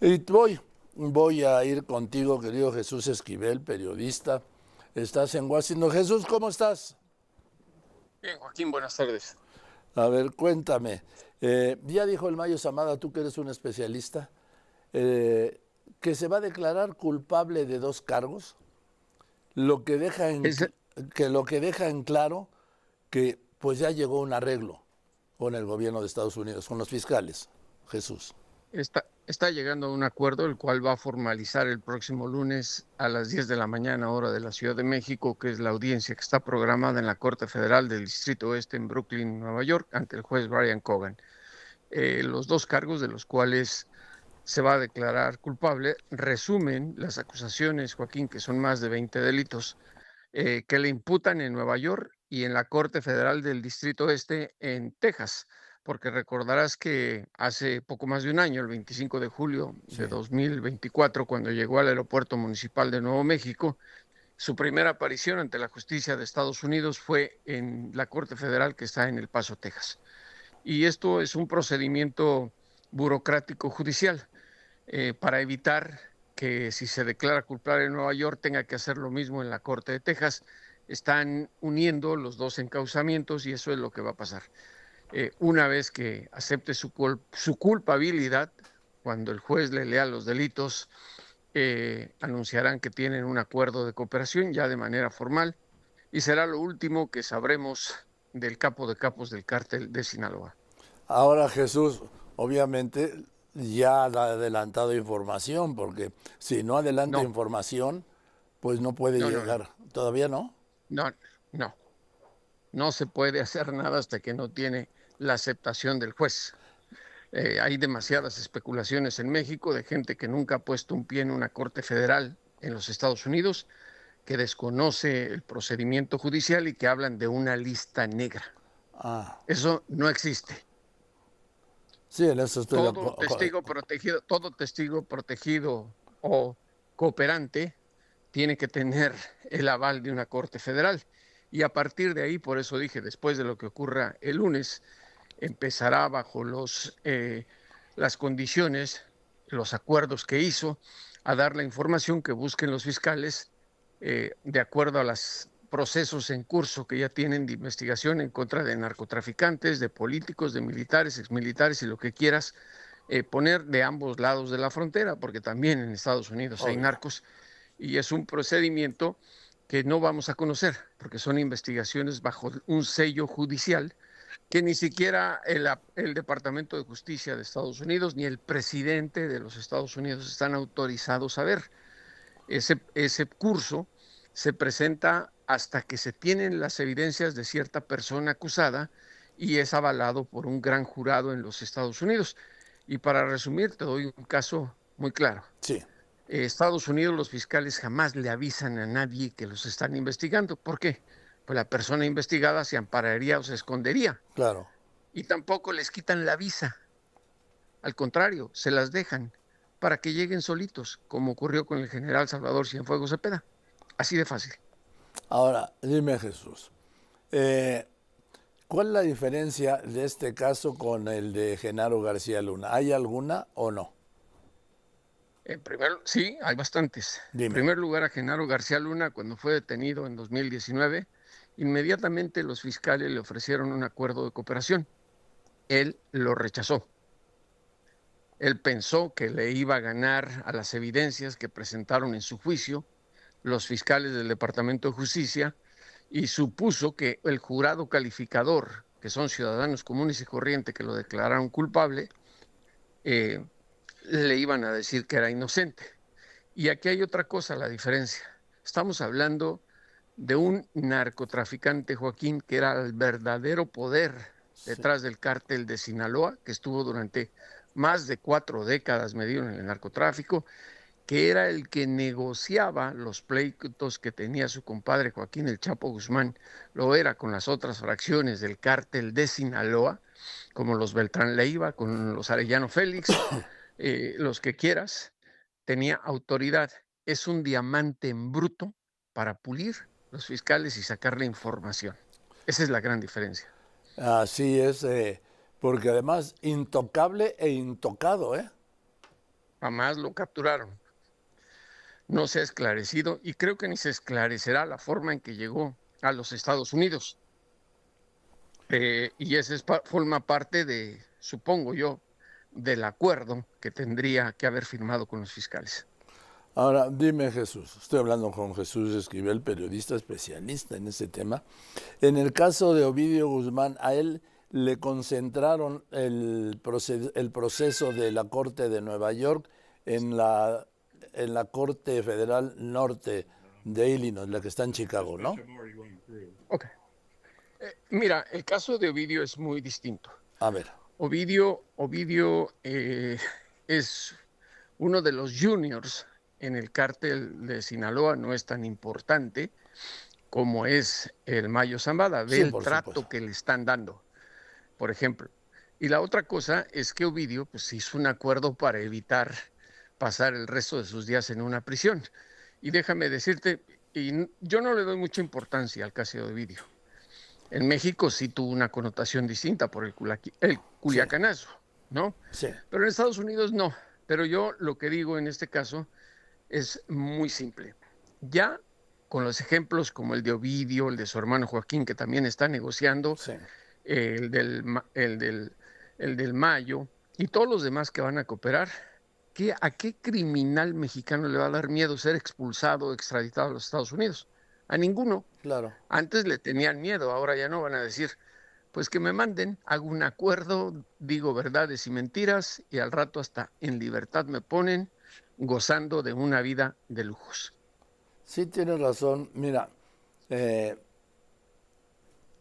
Y voy a ir contigo, querido Jesús Esquivel, periodista. Estás en Washington. Jesús, ¿cómo estás? Bien, Joaquín, buenas tardes. A ver, cuéntame. Ya dijo el Mayo Zamada, tú que eres un especialista, eh, que se va a declarar culpable de dos cargos, lo que deja Es- lo que deja en claro que pues ya llegó un arreglo con el gobierno de Estados Unidos, con los fiscales. Jesús. está llegando a un acuerdo, el cual va a formalizar el próximo lunes a las 10 de la mañana, hora de la Ciudad de México, que es la audiencia que está programada en la Corte Federal del Distrito Oeste en Brooklyn, Nueva York, ante el juez Brian Cogan. Los dos cargos de los cuales se va a declarar culpable resumen las acusaciones, Joaquín, que son más de 20 delitos que le imputan en Nueva York y en la Corte Federal del Distrito Este en Texas, porque recordarás que hace poco más de un año, el 25 de julio de Sí. 2024, cuando llegó al aeropuerto municipal de Nuevo México, su primera aparición ante la justicia de Estados Unidos fue en la Corte Federal que está en El Paso, Texas. Y esto es un procedimiento burocrático judicial para evitar que si se declara culpable en Nueva York tenga que hacer lo mismo en la Corte de Texas. Están uniendo los dos encauzamientos y eso es lo que va a pasar. Una vez que acepte su culpabilidad, cuando el juez le lea los delitos, anunciarán que tienen un acuerdo de cooperación ya de manera formal y será lo último que sabremos del capo de capos del cártel de Sinaloa. Ahora Jesús, obviamente, ya ha adelantado información, porque si no adelanta No, información, pues no puede no, no, no, llegar. ¿Todavía no? no, no. No se puede hacer nada hasta que no tiene la aceptación del juez. Hay demasiadas especulaciones en México de gente que nunca ha puesto un pie en una corte federal en los Estados Unidos, que desconoce el procedimiento judicial y que hablan de una lista negra. Ah, Eso no existe. sí, en eso estoy de acuerdo. Todo testigo protegido o cooperante tiene que tener el aval de una corte federal. Y a partir de ahí, por eso dije, después de lo que ocurra el lunes, empezará bajo las condiciones, los acuerdos que hizo, a dar la información que busquen los fiscales de acuerdo a los procesos en curso que ya tienen de investigación en contra de narcotraficantes, de políticos, de militares, exmilitares y lo que quieras poner de ambos lados de la frontera, porque también en Estados Unidos hay Obvio. narcos y es un procedimiento que no vamos a conocer, porque son investigaciones bajo un sello judicial que ni siquiera el Departamento de Justicia de Estados Unidos ni el presidente de los Estados Unidos están autorizados a ver. Ese curso se presenta hasta que se tienen las evidencias de cierta persona acusada y es avalado por un gran jurado en los Estados Unidos. Y para resumir, te doy un caso muy claro. Sí, Estados Unidos, los fiscales jamás le avisan a nadie que los están investigando. ¿Por qué? Pues la persona investigada se ampararía o se escondería claro. y tampoco les quitan la visa. Al contrario, se las dejan para que lleguen solitos, como ocurrió con el general Salvador Cienfuegos Cepeda. Así de fácil. Ahora, dime Jesús, eh, ¿cuál es la diferencia de este caso con el de Genaro García Luna? ¿Hay alguna o no? Sí, hay bastantes. En Dime. primer lugar, a Genaro García Luna, cuando fue detenido en 2019, inmediatamente los fiscales le ofrecieron un acuerdo de cooperación. Él lo rechazó. Él pensó que le iba a ganar a las evidencias que presentaron en su juicio los fiscales del Departamento de Justicia y supuso que el jurado calificador, que son ciudadanos comunes y corrientes que lo declararon culpable, eh, le iban a decir que era inocente. Y aquí hay otra cosa, la diferencia. Estamos hablando de un narcotraficante, Joaquín, que era el verdadero poder Sí. detrás del cártel de Sinaloa, que estuvo durante más de 4 décadas metido en el narcotráfico, que era el que negociaba los pleitos que tenía su compadre Joaquín El Chapo Guzmán, lo era con las otras fracciones del cártel de Sinaloa, como los Beltrán Leiva, con los Arellano Félix, los que quieras, tenía autoridad. Es un diamante en bruto para pulir los fiscales y sacar la información. Esa es la gran diferencia. Así es, porque además intocable e intocado, ¿eh? jamás lo capturaron. No se ha esclarecido y creo que ni se esclarecerá la forma en que llegó a los Estados Unidos. Y ese forma parte de, supongo yo, del acuerdo que tendría que haber firmado con los fiscales. Ahora, dime Jesús, estoy hablando con Jesús Esquivel, periodista especialista en ese tema. En el caso de Ovidio Guzmán, a él le concentraron el proceso de la Corte de Nueva York en la Corte Federal Norte de Illinois, la que está en Chicago, ¿no? Ok. Mira, el caso de Ovidio es muy distinto. A ver. Ovidio es uno de los juniors en el cártel de Sinaloa, no es tan importante como es el Mayo Zambada. Ve Sí, el por trato supuesto. que le están dando, por ejemplo. Y la otra cosa es que Ovidio pues, hizo un acuerdo para evitar pasar el resto de sus días en una prisión. Y déjame decirte, yo no le doy mucha importancia al caso de Ovidio. En México sí tuvo una connotación distinta por el Sí, culiacanazo, ¿no? sí. Pero en Estados Unidos no. Pero yo lo que digo en este caso es muy simple. Ya con los ejemplos como el de Ovidio, el de su hermano Joaquín, que también está negociando, Sí. el del, el del Mayo y todos los demás que van a cooperar, ¿a qué criminal mexicano le va a dar miedo ser expulsado o extraditado a los Estados Unidos? A ninguno. Claro. Antes le tenían miedo, ahora ya no van a decir, pues que me manden, hago un acuerdo, digo verdades y mentiras y al rato hasta en libertad me ponen gozando de una vida de lujos. Sí, tienes razón. Mira, eh,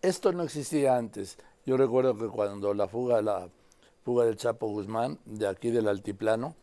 esto no existía antes. Yo recuerdo que cuando la fuga del Chapo Guzmán, de aquí del altiplano,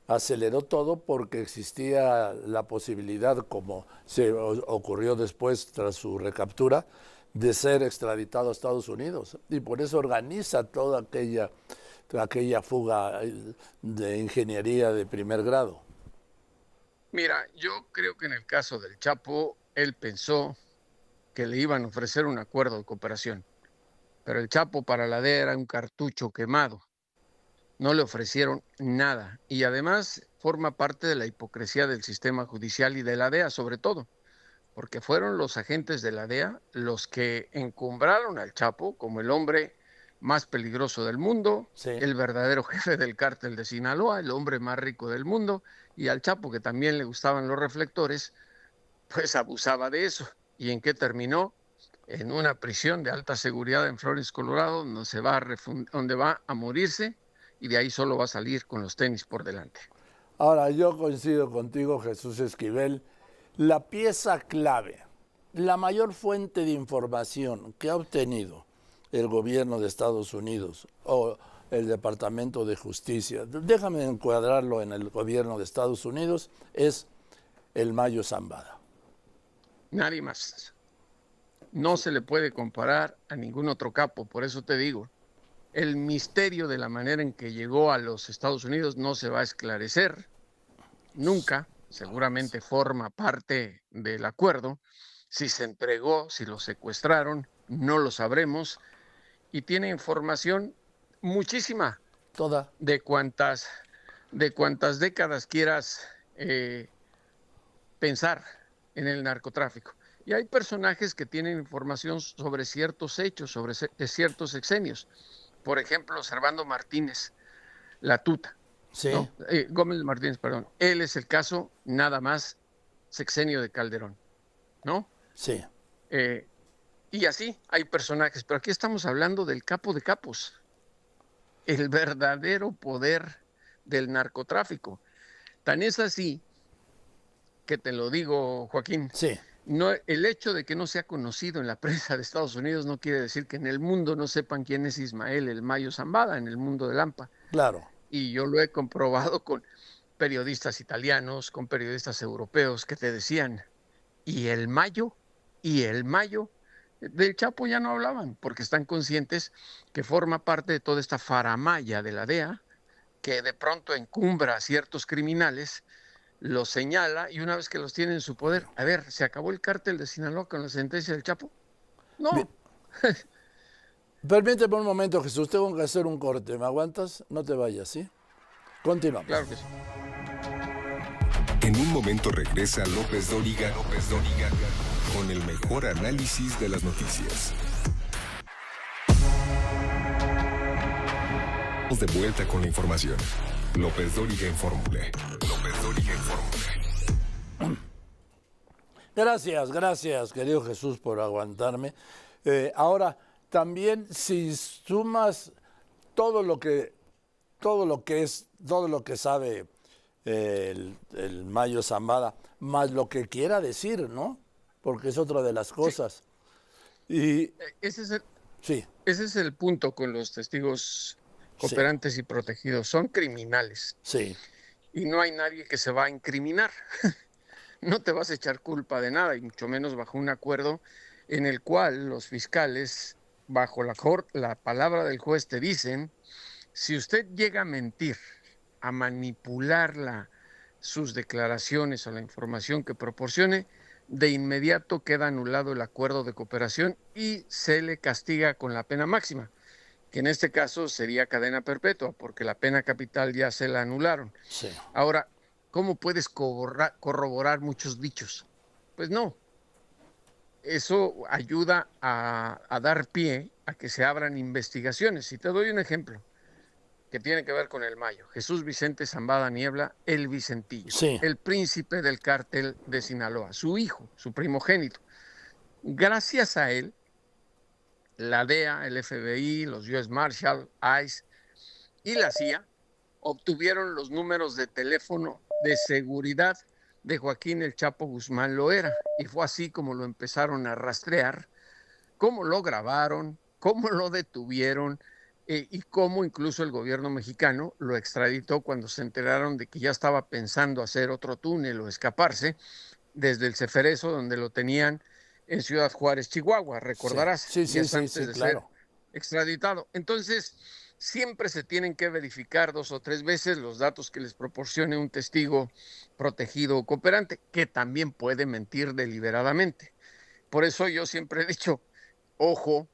aceleró todo porque existía la posibilidad, como se ocurrió después tras su recaptura, de ser extraditado a Estados Unidos. Y por eso organiza toda aquella fuga de ingeniería de primer grado. Mira, yo creo que en el caso del Chapo, él pensó que le iban a ofrecer un acuerdo de cooperación, pero el Chapo para la DEA era un cartucho quemado. No le ofrecieron nada y además forma parte de la hipocresía del sistema judicial y de la DEA sobre todo, porque fueron los agentes de la DEA los que encumbraron al Chapo como el hombre más peligroso del mundo, Sí. el verdadero jefe del cártel de Sinaloa, el hombre más rico del mundo, y al Chapo, que también le gustaban los reflectores, pues abusaba de eso. ¿Y en qué terminó? En una prisión de alta seguridad en Flores, Colorado, donde va a morirse y de ahí solo va a salir con los tenis por delante. Ahora, yo coincido contigo, Jesús Esquivel. La pieza clave, la mayor fuente de información que ha obtenido el gobierno de Estados Unidos o el Departamento de Justicia, déjame encuadrarlo en el gobierno de Estados Unidos, es el Mayo Zambada. Nadie más. No se le puede comparar a ningún otro capo, por eso te digo, el misterio de la manera en que llegó a los Estados Unidos no se va a esclarecer nunca, seguramente forma parte del acuerdo. Si se entregó, si lo secuestraron, no lo sabremos. Y tiene información muchísima Toda. de cuantas décadas quieras pensar en el narcotráfico. Y hay personajes que tienen información sobre ciertos hechos, sobre ciertos sexenios. Por ejemplo, Servando Martínez, la tuta, Sí. ¿no? Gómez Martínez, perdón. Él es el caso nada más sexenio de Calderón, ¿no? Sí. Y así hay personajes, pero aquí estamos hablando del capo de capos, el verdadero poder del narcotráfico. Tan es así que te lo digo, Joaquín, Sí. no, el hecho de que no sea conocido en la prensa de Estados Unidos no quiere decir que en el mundo no sepan quién es Ismael el Mayo Zambada, en el mundo del AMPA. Claro. Y yo lo he comprobado con periodistas italianos, con periodistas europeos que te decían, y el Mayo, y el Mayo, del Chapo ya no hablaban, porque están conscientes que forma parte de toda esta faramalla de la DEA, que de pronto encumbra a ciertos criminales, los señala y una vez que los tiene en su poder, a ver, ¿se acabó el cártel de Sinaloa con la sentencia del Chapo? Bien. No. Permíteme un momento, Jesús, tengo que hacer un corte. ¿Me aguantas? No te vayas, ¿sí? Continuamos. Claro que sí. En un momento regresa López Dóriga, con el mejor análisis de las noticias. Vamos de vuelta con la información. López Dóriga Infórmule. Gracias, querido Jesús, por aguantarme. Ahora, también si sumas todo lo que sabe el Mayo Zambada, más lo que quiera decir, ¿no? Porque es otra de las cosas. Y Ese sí, es el punto con los testigos cooperantes y protegidos. Son criminales. sí, Y no hay nadie que se va a incriminar. No te vas a echar culpa de nada, y mucho menos bajo un acuerdo en el cual los fiscales, bajo la palabra del juez, te dicen: si usted llega a mentir, a manipular sus declaraciones o la información que proporcione, de inmediato queda anulado el acuerdo de cooperación y se le castiga con la pena máxima, que en este caso sería cadena perpetua, porque la pena capital ya se la anularon. sí. Ahora, ¿cómo puedes corroborar muchos dichos? Pues no. Eso ayuda a dar pie a que se abran investigaciones. Y te doy un ejemplo que tiene que ver con el Mayo. Jesús Vicente Zambada Niebla, el Vicentillo, Sí. el príncipe del cártel de Sinaloa, su hijo, su primogénito. Gracias a él, la DEA, el FBI, los US Marshal, ICE y la CIA obtuvieron los números de teléfono de seguridad de Joaquín El Chapo Guzmán Loera, y fue así como lo empezaron a rastrear, cómo lo grabaron, cómo lo detuvieron, y cómo incluso el gobierno mexicano lo extraditó cuando se enteraron de que ya estaba pensando hacer otro túnel o escaparse desde el Ceferezo, donde lo tenían en Ciudad Juárez, Chihuahua, recordarás, Sí, días antes de claro. ser extraditado. Entonces, siempre se tienen que verificar 2 o 3 veces los datos que les proporcione un testigo protegido o cooperante, que también puede mentir deliberadamente. Por eso yo siempre he dicho, ojo,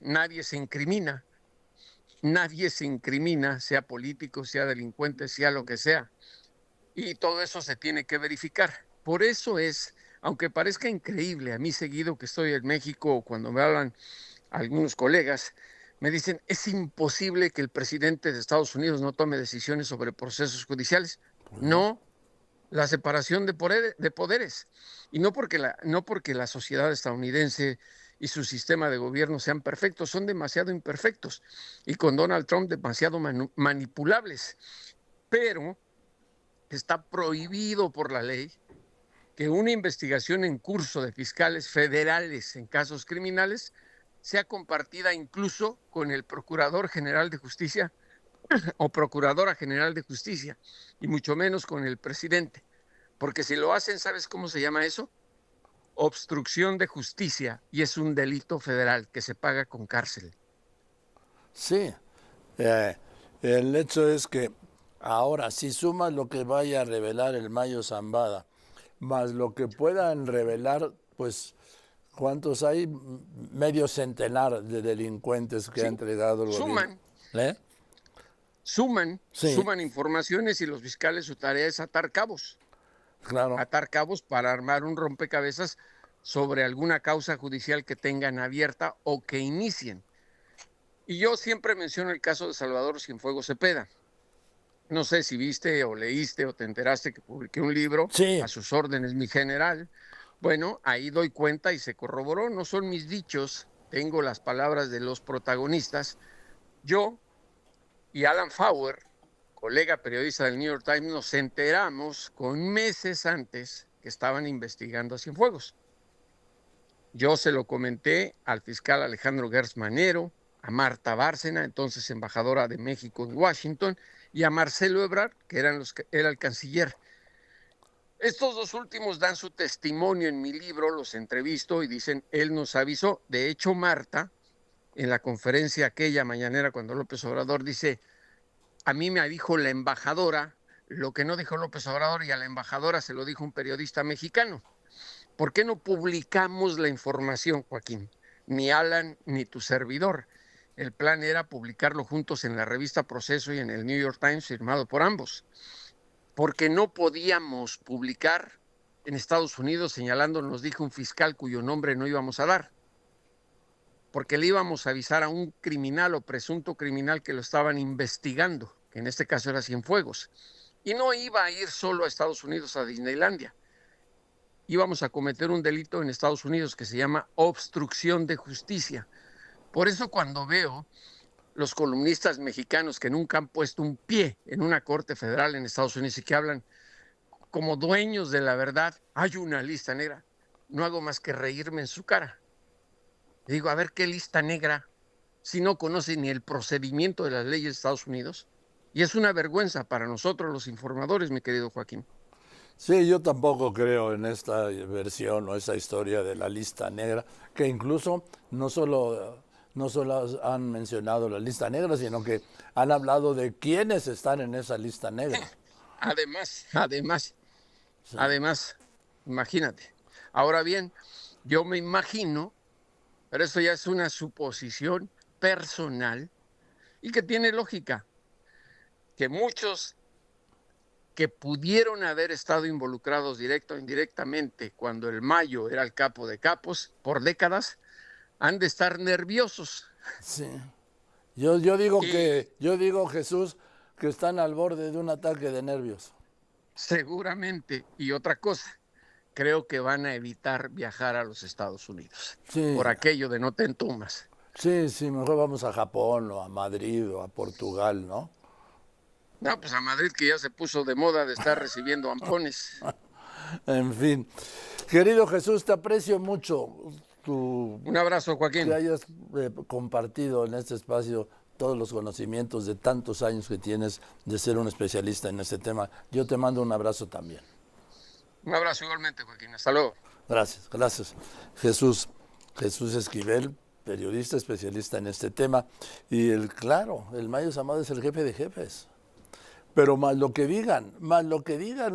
nadie se incrimina, sea político, sea delincuente, sea lo que sea. Y todo eso se tiene que verificar. Por eso es, aunque parezca increíble, a mí seguido que estoy en México, cuando me hablan algunos colegas, me dicen: es imposible que el presidente de Estados Unidos no tome decisiones sobre procesos judiciales. No, la separación de poderes. Y no porque la sociedad estadounidense y su sistema de gobierno sean perfectos, son demasiado imperfectos. Y con Donald Trump demasiado manipulables. Pero está prohibido por la ley que una investigación en curso de fiscales federales en casos criminales sea compartida incluso con el Procurador General de Justicia o Procuradora General de Justicia, y mucho menos con el presidente. Porque si lo hacen, ¿sabes cómo se llama eso? Obstrucción de justicia, y es un delito federal que se paga con cárcel. Sí. El hecho es que ahora, si sumas lo que vaya a revelar el Mayo Zambada, más lo que puedan revelar, pues, ¿cuántos hay? Medio centenar de delincuentes que ha entregado el gobierno. Suman informaciones, y los fiscales, su tarea es atar cabos. Claro. Atar cabos para armar un rompecabezas sobre alguna causa judicial que tengan abierta o que inicien. Y yo siempre menciono el caso de Salvador Cienfuegos Cepeda. No sé si viste o leíste o te enteraste que publiqué un libro, Sí. A sus órdenes, mi general. Bueno, ahí doy cuenta y se corroboró, no son mis dichos, tengo las palabras de los protagonistas. Yo y Alan Fauer, colega periodista del New York Times, nos enteramos con meses antes que estaban investigando a Cienfuegos. Yo se lo comenté al fiscal Alejandro Gertz Manero, a Marta Bárcena, entonces embajadora de México en Washington, y a Marcelo Ebrard, que era el canciller. Estos dos últimos dan su testimonio en mi libro, los entrevisto y dicen: él nos avisó. De hecho, Marta, en la conferencia aquella mañanera cuando López Obrador dice: a mí me dijo la embajadora lo que no dijo López Obrador, y a la embajadora se lo dijo un periodista mexicano. ¿Por qué no publicamos la información, Joaquín? Ni Alan ni tu servidor. el plan era publicarlo juntos en la revista Proceso y en el New York Times, firmado por ambos, porque no podíamos publicar en Estados Unidos señalando, nos dijo un fiscal cuyo nombre no íbamos a dar, porque le íbamos a avisar a un criminal o presunto criminal que lo estaban investigando, que en este caso era Cienfuegos, y no iba a ir solo a Estados Unidos, a Disneylandia. Íbamos a cometer un delito en Estados Unidos que se llama obstrucción de justicia. Por eso cuando veo los columnistas mexicanos que nunca han puesto un pie en una corte federal en Estados Unidos y que hablan como dueños de la verdad, hay una lista negra, no hago más que reírme en su cara. Y digo, a ver qué lista negra, si no conoce ni el procedimiento de las leyes de Estados Unidos. Y es una vergüenza para nosotros los informadores, mi querido Joaquín. Sí, yo tampoco creo en esta versión o esa historia de la lista negra, que incluso no solo han mencionado la lista negra, sino que han hablado de quiénes están en esa lista negra. Además, imagínate. Ahora bien, yo me imagino, pero eso ya es una suposición personal y que tiene lógica, que muchos que pudieron haber estado involucrados directo o indirectamente cuando el Mayo era el capo de capos por décadas, han de estar nerviosos. Sí. Yo digo Jesús, que están al borde de un ataque de nervios. Seguramente. Y otra cosa, creo que van a evitar viajar a los Estados Unidos. Sí. Por aquello de no te entumas. Sí, mejor vamos a Japón o a Madrid o a Portugal, ¿no? No, pues a Madrid, que ya se puso de moda de estar recibiendo ampones. En fin. Querido Jesús, te aprecio mucho Un abrazo, Joaquín. que hayas compartido en este espacio todos los conocimientos de tantos años que tienes de ser un especialista en este tema. Yo te mando un abrazo también. Un abrazo igualmente, Joaquín. Hasta luego. Gracias. Jesús Esquivel, periodista especialista en este tema. Y el Mayo Zambada es el jefe de jefes. Pero más lo que digan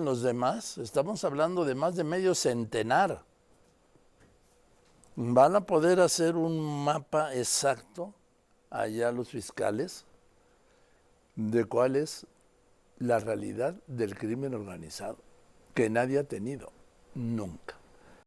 los demás, estamos hablando de más de medio centenar. ¿Van a poder hacer un mapa exacto allá los fiscales de cuál es la realidad del crimen organizado? Que nadie ha tenido, nunca.